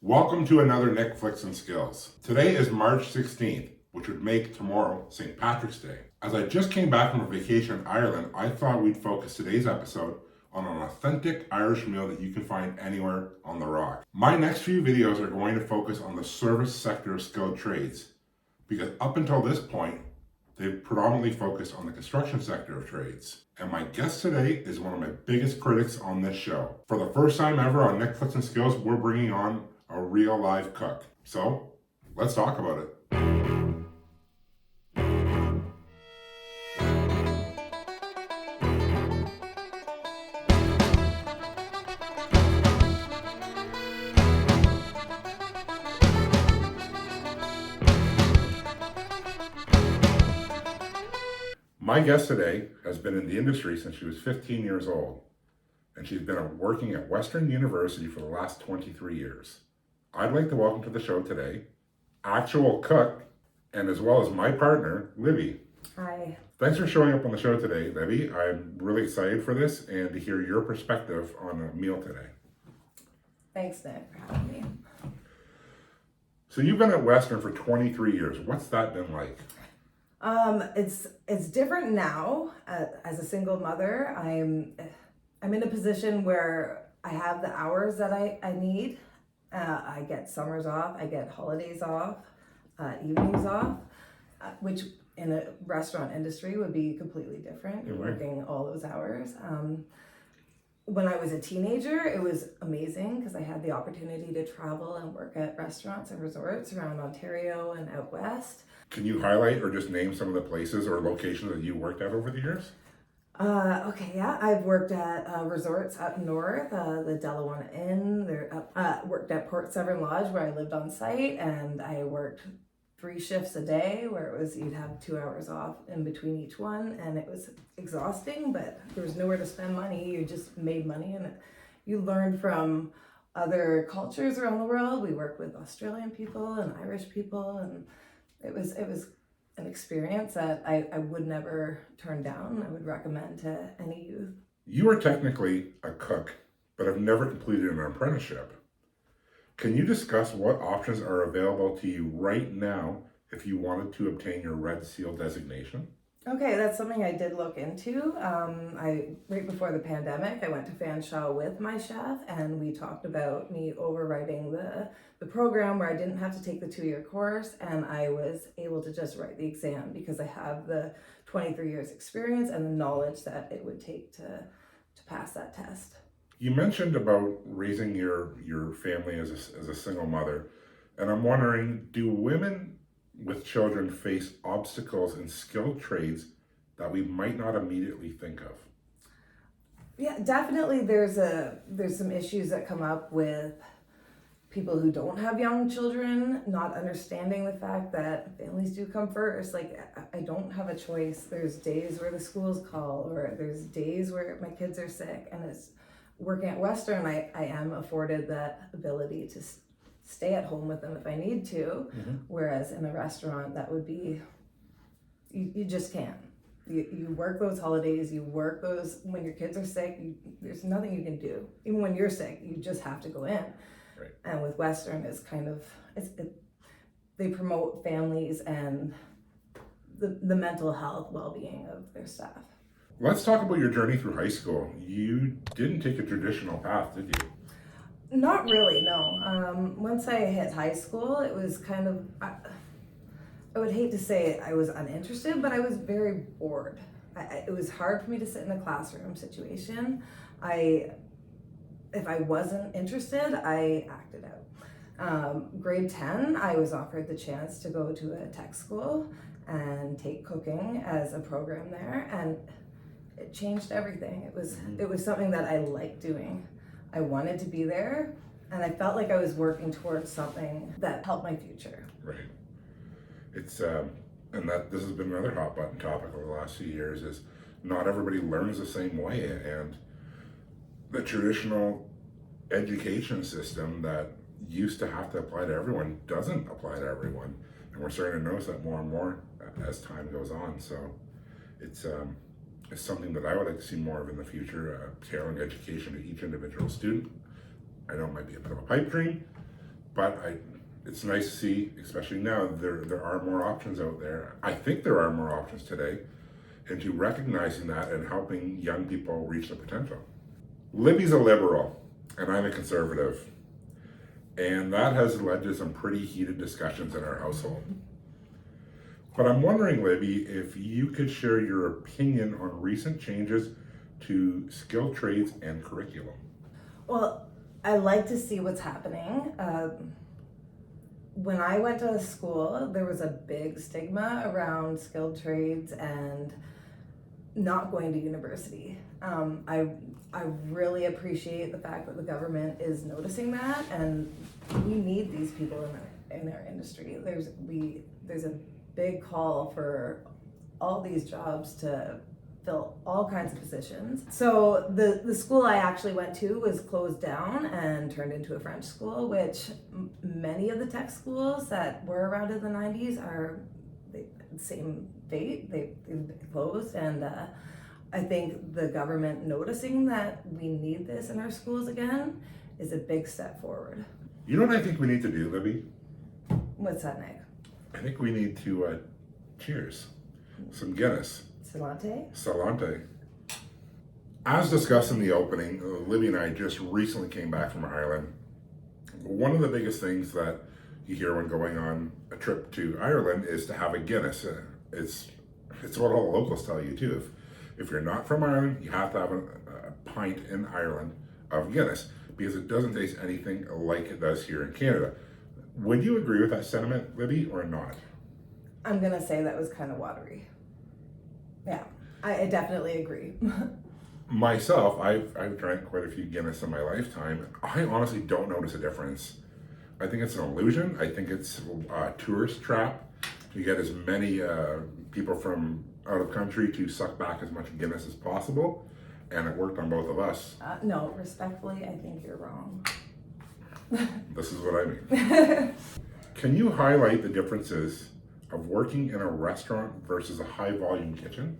Welcome to another Netflix and Skills. Today is March 16th, which would make tomorrow St. Patrick's Day. As I just came back from a vacation in Ireland, I thought we'd focus today's episode on an authentic Irish meal that you can find anywhere on the rock. My next few videos are going to focus on the service sector of skilled trades, because up until this point, they've predominantly focused on the construction sector of trades. And my guest today is one of my biggest critics on this show. For the first time ever on Netflix and Skills, we're bringing on a real live cook. So, let's talk about it. My guest today has been in the industry since she was 15 years old, and she's been working at Western University for the last 23 years. I'd like to welcome to the show today, actual cook, and as well as my partner, Libby. Hi. Thanks for showing up on the show today, Libby. I'm really excited for this and to hear your perspective on a meal today. Thanks, Nick, for having me. So you've been at Western for 23 years. What's that been like? It's different now. As a single mother, I'm in a position where I have the hours that I need. I get summers off, I get holidays off, evenings off, which in a restaurant industry would be completely different. You're working all those hours. When I was a teenager, it was amazing because I had the opportunity to travel and work at restaurants and resorts around Ontario and out west. Can you highlight or just name some of the places or locations that you worked at over the years? I've worked at resorts up north, the Delawana Inn. Worked at Port Severn Lodge where I lived on site, and I worked 3 shifts a day where it was you'd have 2 hours off in between each one, and it was exhausting, but there was nowhere to spend money. You just made money, and you learned from other cultures around the world. We worked with Australian people and Irish people, and it was an experience that I would never turn down. I would recommend to any youth. You are technically a cook, but have never completed an apprenticeship. Can you discuss what options are available to you right now if you wanted to obtain your Red Seal designation? Okay, that's something I did look into. Right before the pandemic, I went to Fanshawe with my chef, and we talked about me overwriting the program where I didn't have to take the 2-year course, and I was able to just write the exam because I have the 23 years experience and the knowledge that it would take to pass that test. You mentioned about raising your family as a single mother, and I'm wondering, do women with children face obstacles in skilled trades that we might not immediately think of? Yeah, definitely there's some issues that come up with people who don't have young children, not understanding the fact that families do come first. Like, I don't have a choice. There's days where the schools call, or there's days where my kids are sick, and it's working at Western, I am afforded that ability to stay at home with them if I need to, whereas in a restaurant that would be, you just can't. You work those holidays, you work those when your kids are sick, there's nothing you can do. Even when you're sick, you just have to go in. Right. And with Western, it's kind of, they promote families and the mental health well-being of their staff. Let's talk about your journey through high school. You didn't take a traditional path, did you? Not really, no. Once I hit high school, it was kind of, I would hate to say I was uninterested, but I was very bored. It was hard for me to sit in a classroom situation. If I wasn't interested, I acted out. Grade 10, I was offered the chance to go to a tech school and take cooking as a program there, and it changed everything. It was something that I liked doing. I wanted to be there, and I felt like I was working towards something that helped my future. Right. It's and that this has been another hot button topic over the last few years, is not everybody learns the same way, and the traditional education system that used to have to apply to everyone doesn't apply to everyone, and we're starting to notice that more and more as time goes on. So it's something that I would like to see more of in the future, tailoring education to each individual student. I know it might be a bit of a pipe dream, but it's nice to see, especially now, there are more options out there. I think there are more options today, into recognizing that and helping young people reach their potential. Libby's a liberal, and I'm a conservative. And that has led to some pretty heated discussions in our household. But I'm wondering, Libby, if you could share your opinion on recent changes to skilled trades and curriculum. Well, I like to see what's happening. When I went to school, there was a big stigma around skilled trades and not going to university. I really appreciate the fact that the government is noticing that, and we need these people in our industry. There's a big call for all these jobs to fill all kinds of positions. So the school I actually went to was closed down and turned into a French school, which many of the tech schools that were around in the 90s are the same fate. They've closed, and I think the government noticing that we need this in our schools again is a big step forward. You know what I think we need to do, Libby? What's that, Nick? I think we need to cheers. Some Guinness. Salante? Salante. As discussed in the opening, Libby and I just recently came back from Ireland. One of the biggest things that you hear when going on a trip to Ireland is to have a Guinness. It's what all the locals tell you too. If you're not from Ireland, you have to have a pint in Ireland of Guinness, because it doesn't taste anything like it does here in Canada. Would you agree with that sentiment, Libby, or not? I'm gonna say that was kind of watery. Yeah, I definitely agree. Myself, I've drank quite a few Guinness in my lifetime. I honestly don't notice a difference. I think it's an illusion. I think it's a tourist trap to get as many people from out of country to suck back as much Guinness as possible, and it worked on both of us. No, respectfully, I think you're wrong. This is what I mean. Can you highlight the differences of working in a restaurant versus a high volume kitchen?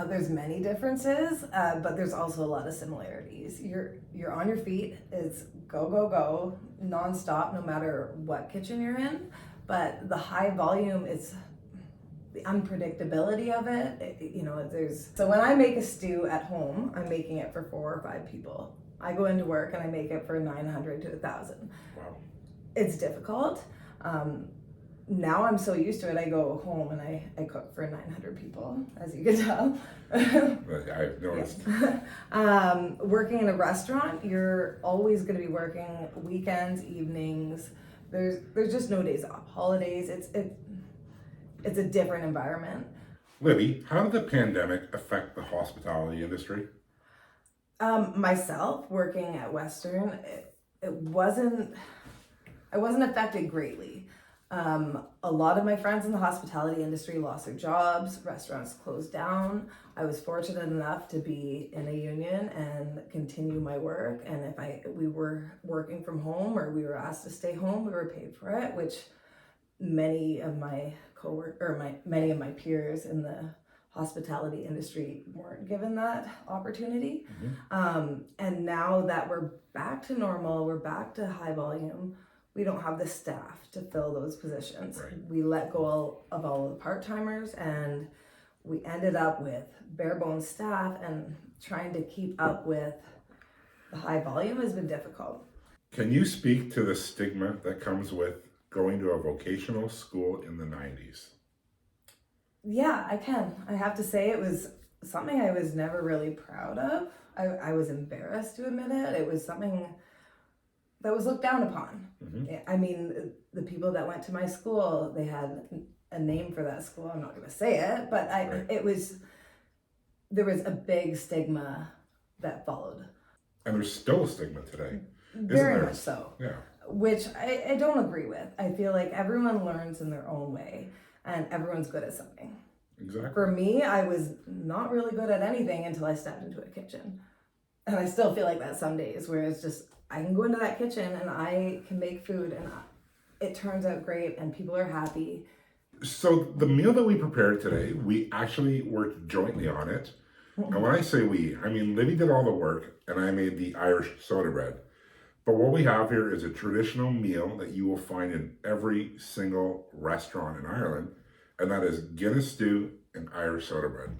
There's many differences, but there's also a lot of similarities. You're on your feet. It's go, go, go, nonstop, no matter what kitchen you're in. But the high volume is the unpredictability of it. So when I make a stew at home, I'm making it for 4 or 5 people. I go into work and I make it for 900 to 1,000. Wow. It's difficult. Now I'm so used to it, I go home and I cook for 900 people, as you can tell. I've noticed. Working in a restaurant, you're always going to be working weekends, evenings. There's just no days off. Holidays, it's a different environment. Libby, how did the pandemic affect the hospitality industry? Myself, working at Western, I wasn't affected greatly. A lot of my friends in the hospitality industry lost their jobs, restaurants closed down. I was fortunate enough to be in a union and continue my work. And if we were working from home or we were asked to stay home, we were paid for it, which many of my many of my peers in the hospitality industry weren't given that opportunity. Mm-hmm. And now that we're back to normal, we're back to high volume, we don't have the staff to fill those positions. Right. We let go of all of the part-timers, and we ended up with bare bones staff, and trying to keep up with the high volume has been difficult. Can you speak to the stigma that comes with going to a vocational school in the 90s? Yeah, I can. I have to say it was something I was never really proud of. I was embarrassed to admit it. It was something that was looked down upon. Mm-hmm. I mean, the people that went to my school, they had a name for that school. I'm not going to say it, but there was a big stigma that followed. And there's still a stigma today. Very much so. Yeah. Which I don't agree with. I feel like everyone learns in their own way, and everyone's good at something. Exactly. For me, I was not really good at anything until I stepped into a kitchen. And I still feel like that some days, where it's just, I can go into that kitchen and I can make food and it turns out great and people are happy. So the meal that we prepared today, we actually worked jointly on it. Mm-hmm. And when I say we, I mean Libby did all the work and I made the Irish soda bread. But what we have here is a traditional meal that you will find in every single restaurant in Ireland, and that is Guinness stew and Irish soda bread.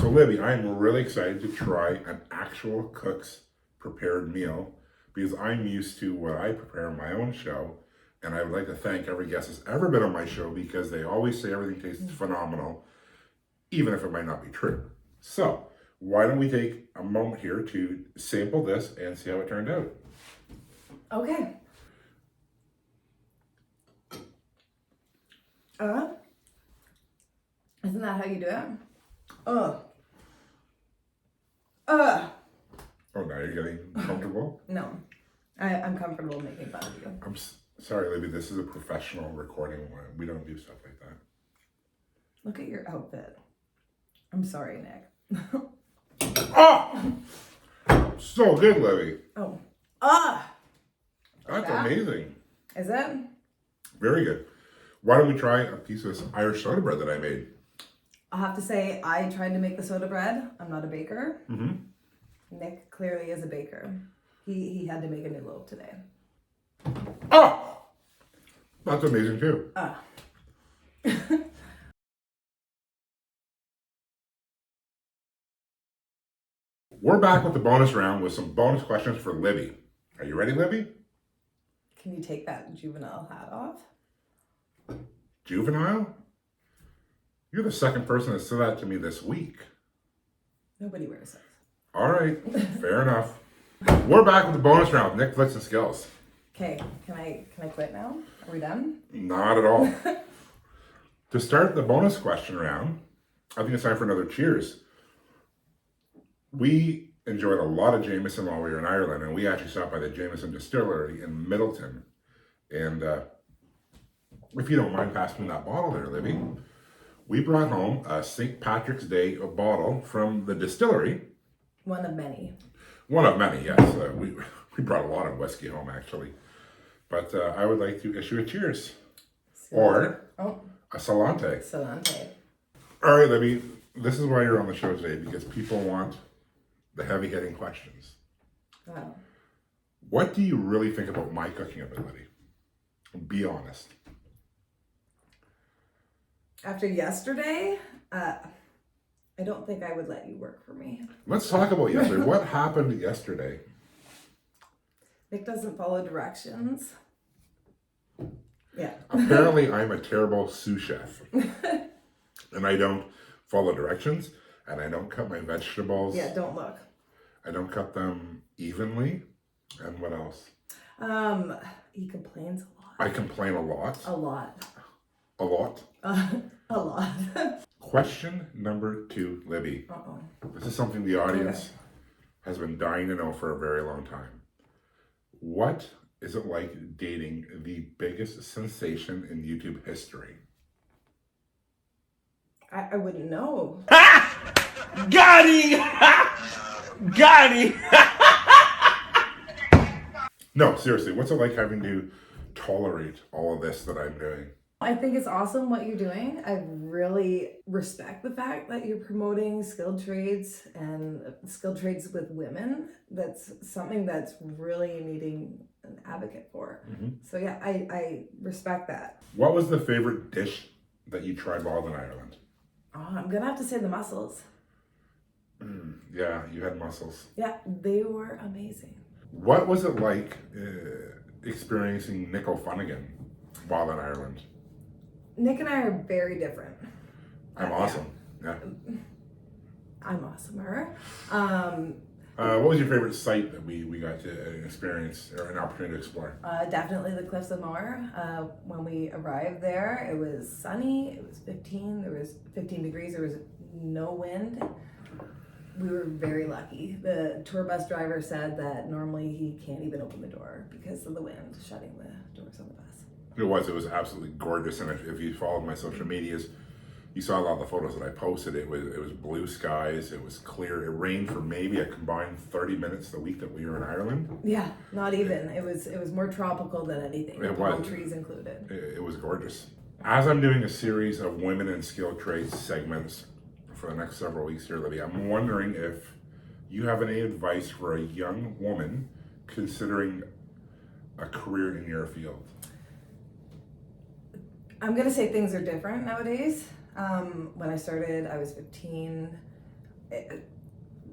So Libby, I am really excited to try an actual cook's prepared meal because I'm used to what I prepare on my own show, and I would like to thank every guest that's ever been on my show because they always say everything tastes phenomenal, even if it might not be true. So why don't we take a moment here to sample this and see how it turned out? Okay. Isn't that how you do it? Oh, now you're getting comfortable? No. I'm comfortable making fun of you. I'm sorry, Libby, this is a professional recording. We don't do stuff like that. Look at your outfit. I'm sorry, Nick. Oh! So good, Libby. Oh. That's that? amazing. Is it? Very good. Why don't we try a piece of this Irish soda bread that I made? I'll have to say, I tried to make the soda bread. I'm not a baker. Mm-hmm. Nick clearly is a baker. He had to make a new loaf today. Oh! That's amazing too. We're back with the bonus round with some bonus questions for Libby. Are you ready, Libby? Can you take that juvenile hat off? Juvenile? You're the second person that said that to me this week. Nobody wears those. All right, fair enough. We're back with the bonus round, Nick, Flicks, and Skills. Okay, can I quit now? Are we done? Not at all. To start the bonus question round, I think it's time for another cheers. We enjoyed a lot of Jameson while we were in Ireland, and we actually stopped by the Jameson Distillery in Middleton. And if you don't mind passing me that bottle there, Libby, we brought home a St. Patrick's Day bottle from the distillery. One of many. One of many, yes. We brought a lot of whiskey home, actually. But I would like to issue a cheers. Or a salante. Salante. All right, Libby, this is why you're on the show today, because people want the heavy-hitting questions. Wow. What do you really think about my cooking ability? Be honest. After yesterday, I don't think I would let you work for me. Let's talk about yesterday. What happened yesterday? Nick doesn't follow directions. Yeah. Apparently, I'm a terrible sous chef. And I don't follow directions, and I don't cut my vegetables. Yeah, don't look. I don't cut them evenly. And what else? He complains a lot. I complain a lot. A lot. A lot. A lot. Question number 2, Libby. This is something the audience has been dying to know for a very long time. What is it like dating the biggest sensation in YouTube history? I wouldn't know. Got him! Got him! No, seriously, what's it like having to tolerate all of this that I'm doing? I think it's awesome what you're doing. I really respect the fact that you're promoting skilled trades and skilled trades with women. That's something that's really needing an advocate for. Mm-hmm. So yeah, I respect that. What was the favorite dish that you tried while in Ireland? Oh, I'm gonna have to say the mussels. Yeah, you had mussels. Yeah, they were amazing. What was it like experiencing Nick O'Funnigan while in Ireland? Nick and I are very different. I'm awesome. Yeah. I'm awesomer. What was your favorite site that we got to experience or an opportunity to explore? Definitely the Cliffs of Moher. When we arrived there, it was sunny. It was 15. There was 15 degrees. There was no wind. We were very lucky. The tour bus driver said that normally he can't even open the door because of the wind shutting the doors on the bus. It was absolutely gorgeous, and if you followed my social medias, you saw a lot of the photos that I posted. It was blue skies, it was clear. It rained for maybe a combined 30 minutes the week that we were in Ireland. Yeah, not even. It was more tropical than anything. It Palm was. trees included. It was gorgeous. As I'm doing a series of women in skilled trades segments for the next several weeks here, Libby, I'm wondering if you have any advice for a young woman considering a career in your field? I'm gonna say things are different nowadays. When I started, I was 15.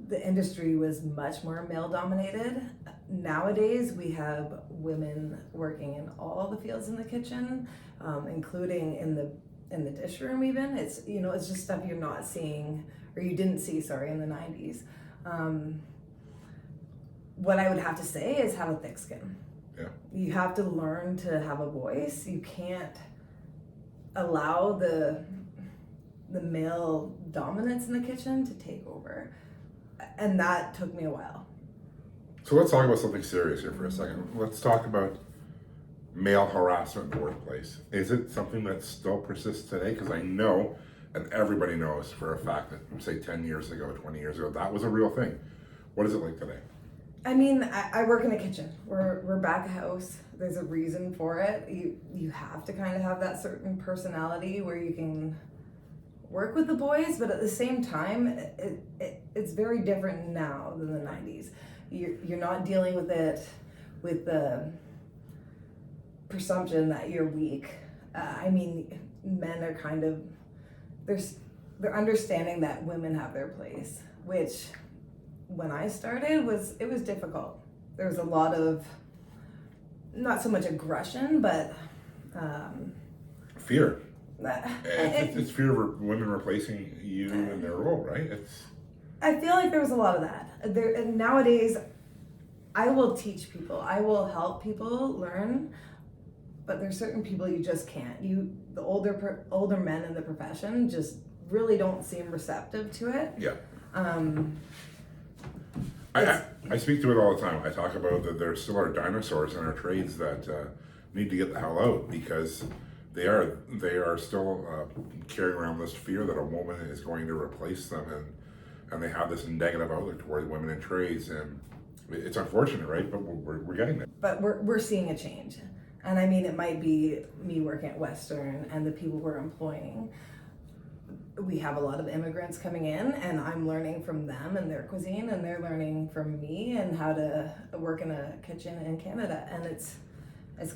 The industry was much more male dominated. Nowadays, we have women working in all the fields in the kitchen, including in the dish room. Even it's it's just stuff you're not seeing, or you didn't see, sorry, in the 90s. What I would have to say is have a thick skin. Yeah. You have to learn to have a voice. You can't allow the male dominance in the kitchen to take over. And that took me a while. So let's talk about something serious here for a second. Let's talk about male harassment in the workplace. Is it something that still persists today? Because I know, and everybody knows for a fact that, say, 10 years ago, 20 years ago, that was a real thing. What is it like today? I mean, I work in a kitchen. We're back of house. There's a reason for it. You have to kind of have that certain personality where you can work with the boys, but at the same time, it's very different now than the 90s. You're not dealing with it with the presumption that you're weak. I mean, men are kind of they're understanding that women have their place, which when I started was difficult. There was a lot of not so much aggression, but fear. It's fear of women replacing you in their role, right? I feel like there was a lot of that. And nowadays, I will teach people. I will help people learn, but there's certain people you just can't. The older men in the profession just really don't seem receptive to it. Yeah. I speak to it all the time. I talk about that there still are dinosaurs in our trades that need to get the hell out because they are still carrying around this fear that a woman is going to replace them, and they have this negative outlook toward women in trades, and it's unfortunate, right? But we're getting there. But we're seeing a change, and I mean it might be me working at Western and the people we're employing. We have a lot of immigrants coming in, and I'm learning from them and their cuisine, and they're learning from me and how to work in a kitchen in Canada, and it's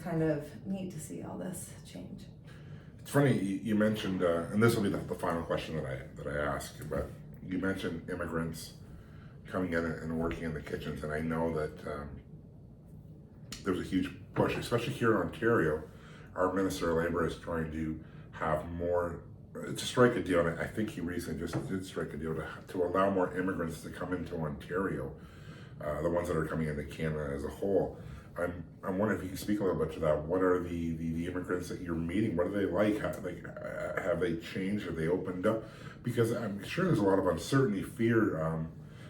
kind of neat to see all this change. It's funny you mentioned, and this will be the final question that I ask, but you mentioned immigrants coming in and working in the kitchens, and I know that there's a huge push, especially here in Ontario. Our Minister of Labour is trying to have more, to strike a deal, and I think he recently just did strike a deal to allow more immigrants to come into Ontario, the ones that are coming into Canada as a whole. I'm wondering if you can speak a little bit to that. What are the immigrants that you're meeting? What are they like? Have they changed? Have they opened up? Because I'm sure there's a lot of uncertainty, fear,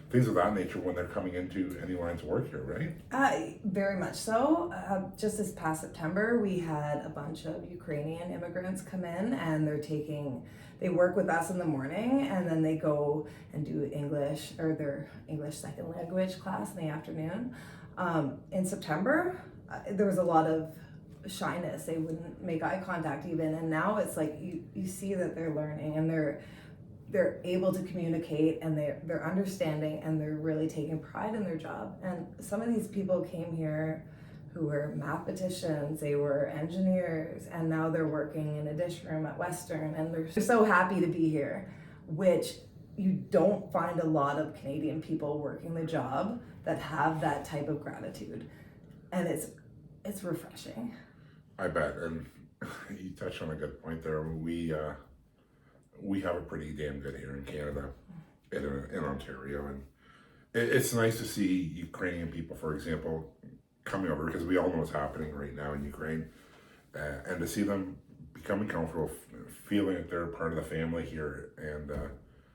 things of that nature when they're coming into any lines of work here, right? Very much so. Just this past September, we had a bunch of Ukrainian immigrants come in, and they work with us in the morning, and then they go and do English or their English second language class in the afternoon. In September, there was a lot of shyness. They wouldn't make eye contact even, and now it's like you see that they're learning, and they're able to communicate, and they're understanding, and they're really taking pride in their job. And some of these people came here who were mathematicians, they were engineers, and now they're working in a dish room at Western, and they're so happy to be here, which you don't find a lot of Canadian people working the job that have that type of gratitude, and it's refreshing. I bet, and you touched on a good point there. We have it pretty damn good here in Canada, in Ontario, and it's nice to see Ukrainian people, for example, coming over, because we all know what's happening right now in Ukraine, and to see them becoming comfortable, feeling that they're part of the family here, and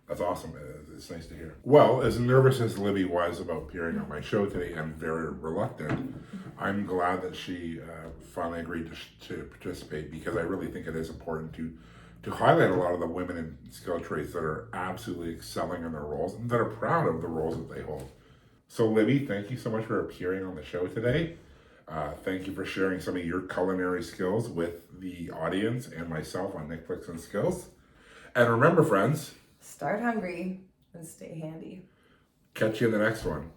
that's awesome. It's nice to hear. Well, as nervous as Libby was about appearing on my show today, and very reluctant, I'm glad that she finally agreed to participate, because I really think it is important to highlight a lot of the women in skilled trades that are absolutely excelling in their roles and that are proud of the roles that they hold. So Libby, thank you so much for appearing on the show today. Thank you for sharing some of your culinary skills with the audience and myself on Netflix and Skills. And remember, friends, Start hungry and stay handy. catch you in the next one.